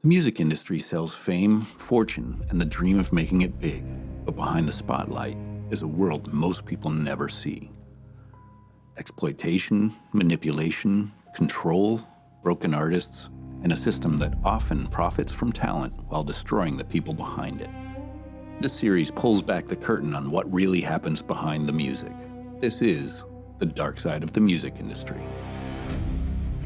The music industry sells fame, fortune, and the dream of making it big, but behind the spotlight is a world most people never see. Exploitation, manipulation, control, broken artists, and a system that often profits from talent while destroying the people behind it. This series pulls back the curtain on what really happens behind the music. This is the dark side of the music industry.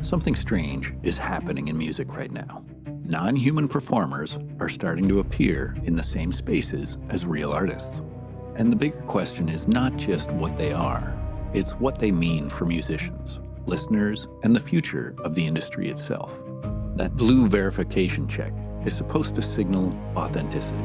Something strange is happening in music right now. Non-human performers are starting to appear in the same spaces as real artists. And the bigger question is not just what they are, it's what they mean for musicians, listeners, and the future of the industry itself. That blue verification check is supposed to signal authenticity.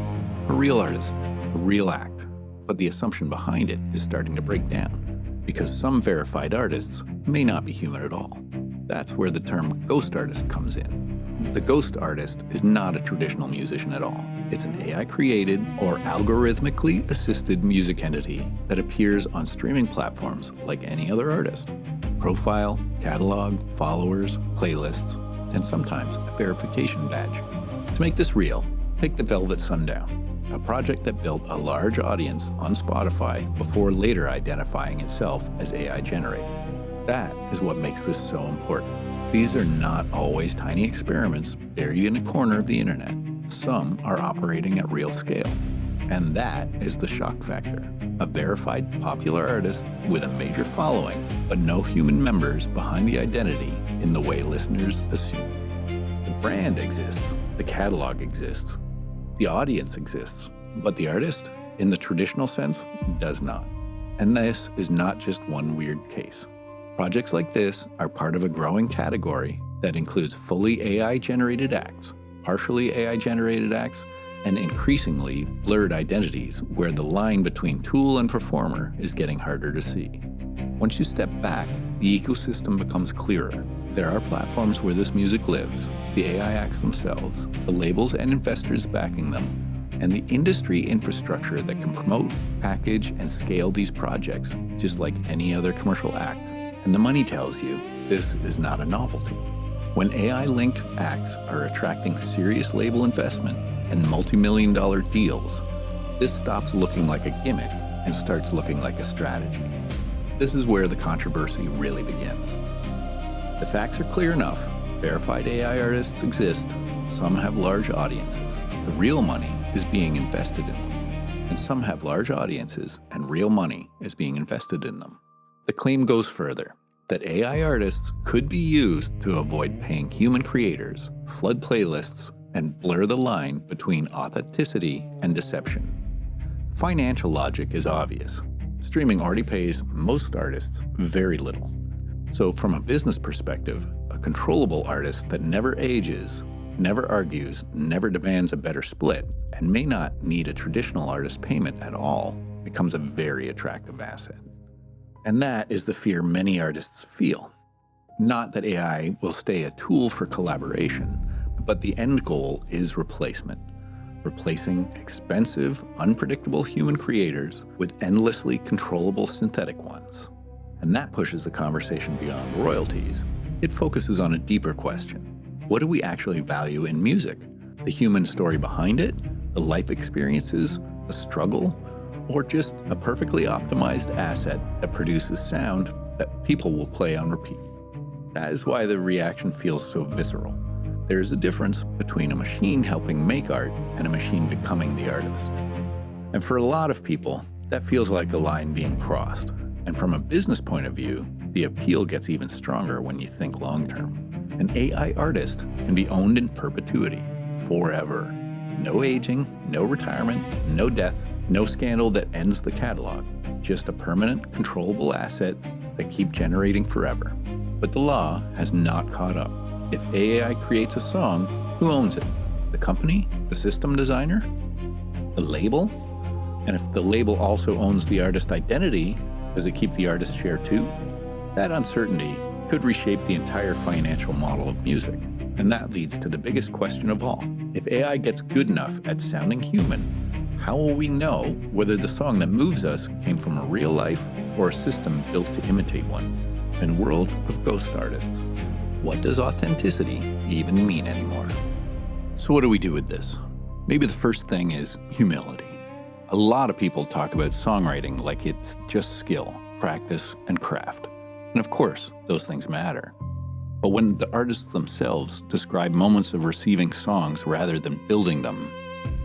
A real artist, a real act, but the assumption behind it is starting to break down, because some verified artists may not be human at all. That's where the term ghost artist comes in. The ghost artist is not a traditional musician at all. It's an AI-created or algorithmically assisted music entity that appears on streaming platforms like any other artist. Profile, catalog, followers, playlists, and sometimes a verification badge. To make this real, take The Velvet Sundown, a project that built a large audience on Spotify before later identifying itself as AI-generated. That is what makes this so important. These are not always tiny experiments buried in a corner of the internet. Some are operating at real scale. And that is the shock factor. A verified popular artist with a major following, but no human members behind the identity in the way listeners assume. The brand exists, the catalog exists, the audience exists, but the artist, in the traditional sense, does not. And this is not just one weird case. Projects like this are part of a growing category that includes fully AI-generated acts, partially AI-generated acts, and increasingly blurred identities where the line between tool and performer is getting harder to see. Once you step back, the ecosystem becomes clearer. There are platforms where this music lives, the AI acts themselves, the labels and investors backing them, and the industry infrastructure that can promote, package, and scale these projects just like any other commercial act. And the money tells you this is not a novelty. When AI-linked acts are attracting serious label investment and multi-million-dollar deals, this stops looking like a gimmick and starts looking like a strategy. This is where the controversy really begins. The facts are clear enough. Verified AI artists exist. Some have large audiences. The real money is being invested in them. And some have large audiences and real money is being invested in them. The claim goes further, that AI artists could be used to avoid paying human creators, flood playlists, and blur the line between authenticity and deception. Financial logic is obvious. Streaming already pays most artists very little. So from a business perspective, a controllable artist that never ages, never argues, never demands a better split, and may not need a traditional artist payment at all, becomes a very attractive asset. And that is the fear many artists feel. Not that AI will stay a tool for collaboration, but the end goal is replacement. Replacing expensive, unpredictable human creators with endlessly controllable synthetic ones. And that pushes the conversation beyond royalties. It focuses on a deeper question. What do we actually value in music? The human story behind it? The life experiences? The struggle? Or just a perfectly optimized asset that produces sound that people will play on repeat? That is why the reaction feels so visceral. There is a difference between a machine helping make art and a machine becoming the artist. And for a lot of people, that feels like a line being crossed. And from a business point of view, the appeal gets even stronger when you think long-term. An AI artist can be owned in perpetuity, forever. No aging, no retirement, no death, no scandal that ends the catalog. Just a permanent, controllable asset that keeps generating forever. But the law has not caught up. If AI creates a song, who owns it? The company? The system designer? The label? And if the label also owns the artist identity, does it keep the artist's share too? That uncertainty could reshape the entire financial model of music. And that leads to the biggest question of all. If AI gets good enough at sounding human, how will we know whether the song that moves us came from a real life or a system built to imitate one? In a world of ghost artists, what does authenticity even mean anymore? So what do we do with this? Maybe the first thing is humility. A lot of people talk about songwriting like it's just skill, practice, and craft. And of course, those things matter. But when the artists themselves describe moments of receiving songs rather than building them,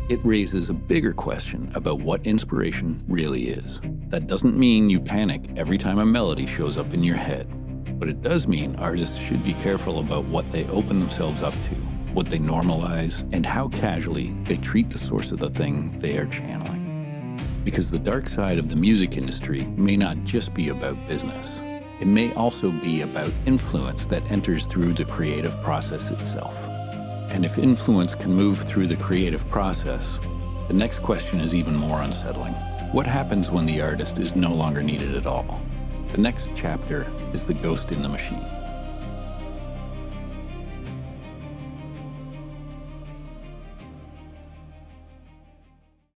it raises a bigger question about what inspiration really is. That doesn't mean you panic every time a melody shows up in your head, but it does mean artists should be careful about what they open themselves up to, what they normalize, and how casually they treat the source of the thing they are channeling. Because the dark side of the music industry may not just be about business. It may also be about influence that enters through the creative process itself. And if influence can move through the creative process, the next question is even more unsettling. What happens when the artist is no longer needed at all? The next chapter is the ghost in the machine.